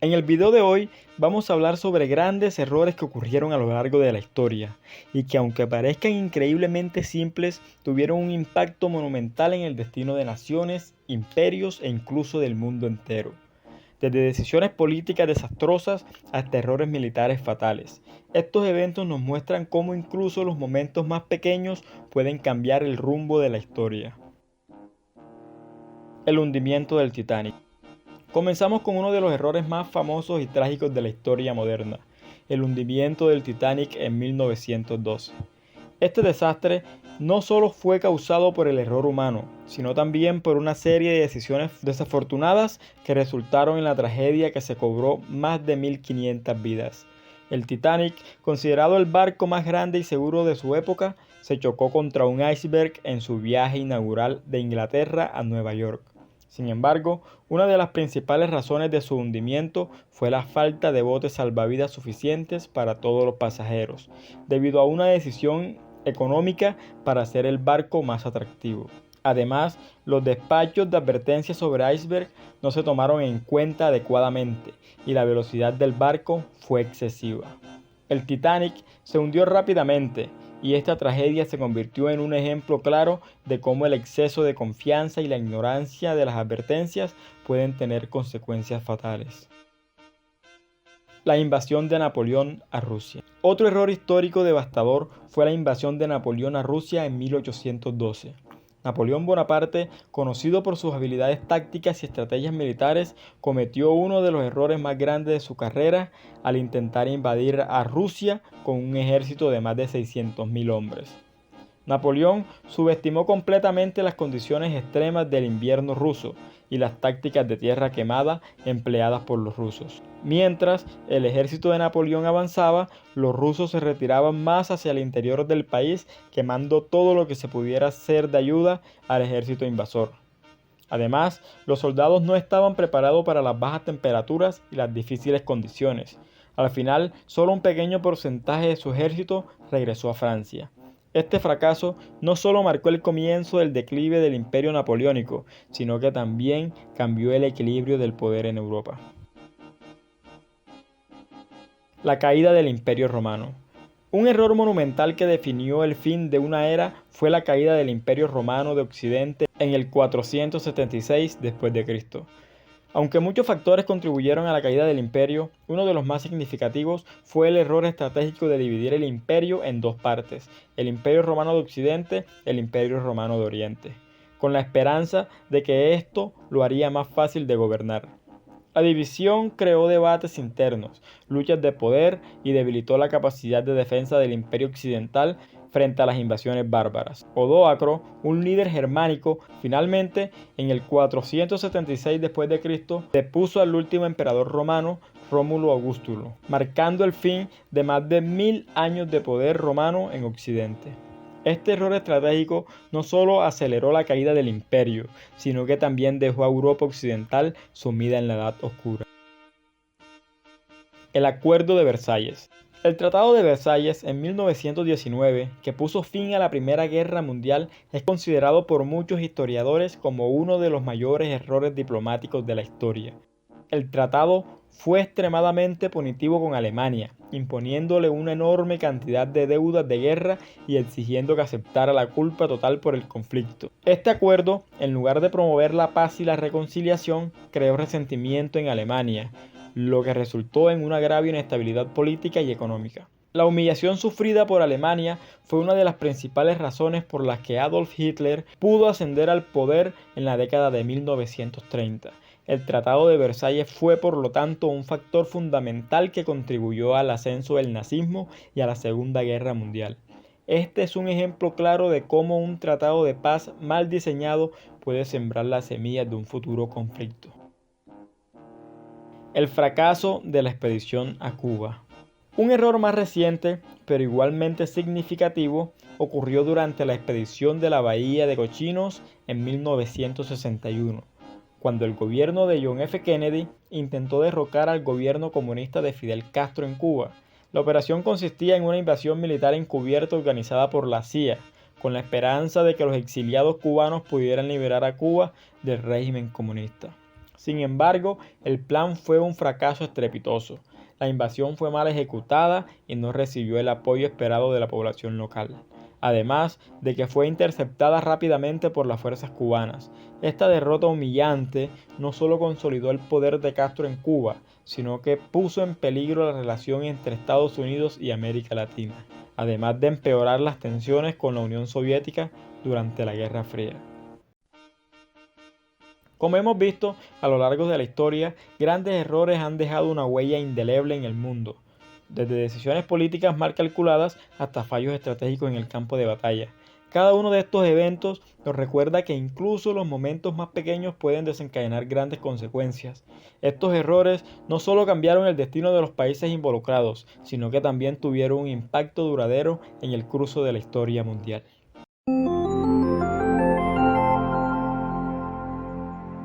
En el video de hoy vamos a hablar sobre grandes errores que ocurrieron a lo largo de la historia y que aunque parezcan increíblemente simples, tuvieron un impacto monumental en el destino de naciones, imperios e incluso del mundo entero. Desde decisiones políticas desastrosas hasta errores militares fatales. Estos eventos nos muestran cómo incluso los momentos más pequeños pueden cambiar el rumbo de la historia. El hundimiento del Titanic. Comenzamos con uno de los errores más famosos y trágicos de la historia moderna, el hundimiento del Titanic en 1912. Este desastre no solo fue causado por el error humano, sino también por una serie de decisiones desafortunadas que resultaron en la tragedia que se cobró más de 1500 vidas. El Titanic, considerado el barco más grande y seguro de su época, se chocó contra un iceberg en su viaje inaugural de Inglaterra a Nueva York. Sin embargo, una de las principales razones de su hundimiento fue la falta de botes salvavidas suficientes para todos los pasajeros, debido a una decisión económica para hacer el barco más atractivo. Además, los despachos de advertencia sobre iceberg no se tomaron en cuenta adecuadamente y la velocidad del barco fue excesiva. El Titanic se hundió rápidamente y esta tragedia se convirtió en un ejemplo claro de cómo el exceso de confianza y la ignorancia de las advertencias pueden tener consecuencias fatales. La invasión de Napoleón a Rusia. Otro error histórico devastador fue la invasión de Napoleón a Rusia en 1812. Napoleón Bonaparte, conocido por sus habilidades tácticas y estrategias militares, cometió uno de los errores más grandes de su carrera al intentar invadir a Rusia con un ejército de más de 600.000 hombres. Napoleón subestimó completamente las condiciones extremas del invierno ruso y las tácticas de tierra quemada empleadas por los rusos. Mientras el ejército de Napoleón avanzaba, los rusos se retiraban más hacia el interior del país, quemando todo lo que se pudiera hacer de ayuda al ejército invasor. Además, los soldados no estaban preparados para las bajas temperaturas y las difíciles condiciones. Al final, solo un pequeño porcentaje de su ejército regresó a Francia. Este fracaso no solo marcó el comienzo del declive del imperio napoleónico, sino que también cambió el equilibrio del poder en Europa. La caída del Imperio Romano. Un error monumental que definió el fin de una era fue la caída del Imperio Romano de Occidente en el 476 d.C. Aunque muchos factores contribuyeron a la caída del imperio, uno de los más significativos fue el error estratégico de dividir el imperio en dos partes, el Imperio Romano de Occidente y el Imperio Romano de Oriente, con la esperanza de que esto lo haría más fácil de gobernar. La división creó debates internos, luchas de poder y debilitó la capacidad de defensa del Imperio Occidental frente a las invasiones bárbaras. Odoacro, un líder germánico, finalmente en el 476 d.C. depuso al último emperador romano, Rómulo Augustulo, marcando el fin de más de 1000 años de poder romano en Occidente. Este error estratégico no solo aceleró la caída del imperio, sino que también dejó a Europa occidental sumida en la Edad Oscura. El Acuerdo de Versalles. El Tratado de Versalles en 1919, que puso fin a la Primera Guerra Mundial, es considerado por muchos historiadores como uno de los mayores errores diplomáticos de la historia. El tratado fue extremadamente punitivo con Alemania, imponiéndole una enorme cantidad de deudas de guerra y exigiendo que aceptara la culpa total por el conflicto. Este acuerdo, en lugar de promover la paz y la reconciliación, creó resentimiento en Alemania, lo que resultó en una grave inestabilidad política y económica. La humillación sufrida por Alemania fue una de las principales razones por las que Adolf Hitler pudo ascender al poder en la década de 1930. El Tratado de Versalles fue, por lo tanto, un factor fundamental que contribuyó al ascenso del nazismo y a la Segunda Guerra Mundial. Este es un ejemplo claro de cómo un tratado de paz mal diseñado puede sembrar las semillas de un futuro conflicto. El fracaso de la expedición a Cuba. Un error más reciente, pero igualmente significativo, ocurrió durante la expedición de la Bahía de Cochinos en 1961. Cuando el gobierno de John F. Kennedy intentó derrocar al gobierno comunista de Fidel Castro en Cuba. La operación consistía en una invasión militar encubierta organizada por la CIA, con la esperanza de que los exiliados cubanos pudieran liberar a Cuba del régimen comunista. Sin embargo, el plan fue un fracaso estrepitoso. La invasión fue mal ejecutada y no recibió el apoyo esperado de la población local. Además de que fue interceptada rápidamente por las fuerzas cubanas. Esta derrota humillante no solo consolidó el poder de Castro en Cuba, sino que puso en peligro la relación entre Estados Unidos y América Latina, además de empeorar las tensiones con la Unión Soviética durante la Guerra Fría. Como hemos visto a lo largo de la historia, grandes errores han dejado una huella indeleble en el mundo, desde decisiones políticas mal calculadas hasta fallos estratégicos en el campo de batalla. Cada uno de estos eventos nos recuerda que incluso los momentos más pequeños pueden desencadenar grandes consecuencias. Estos errores no solo cambiaron el destino de los países involucrados, sino que también tuvieron un impacto duradero en el curso de la historia mundial.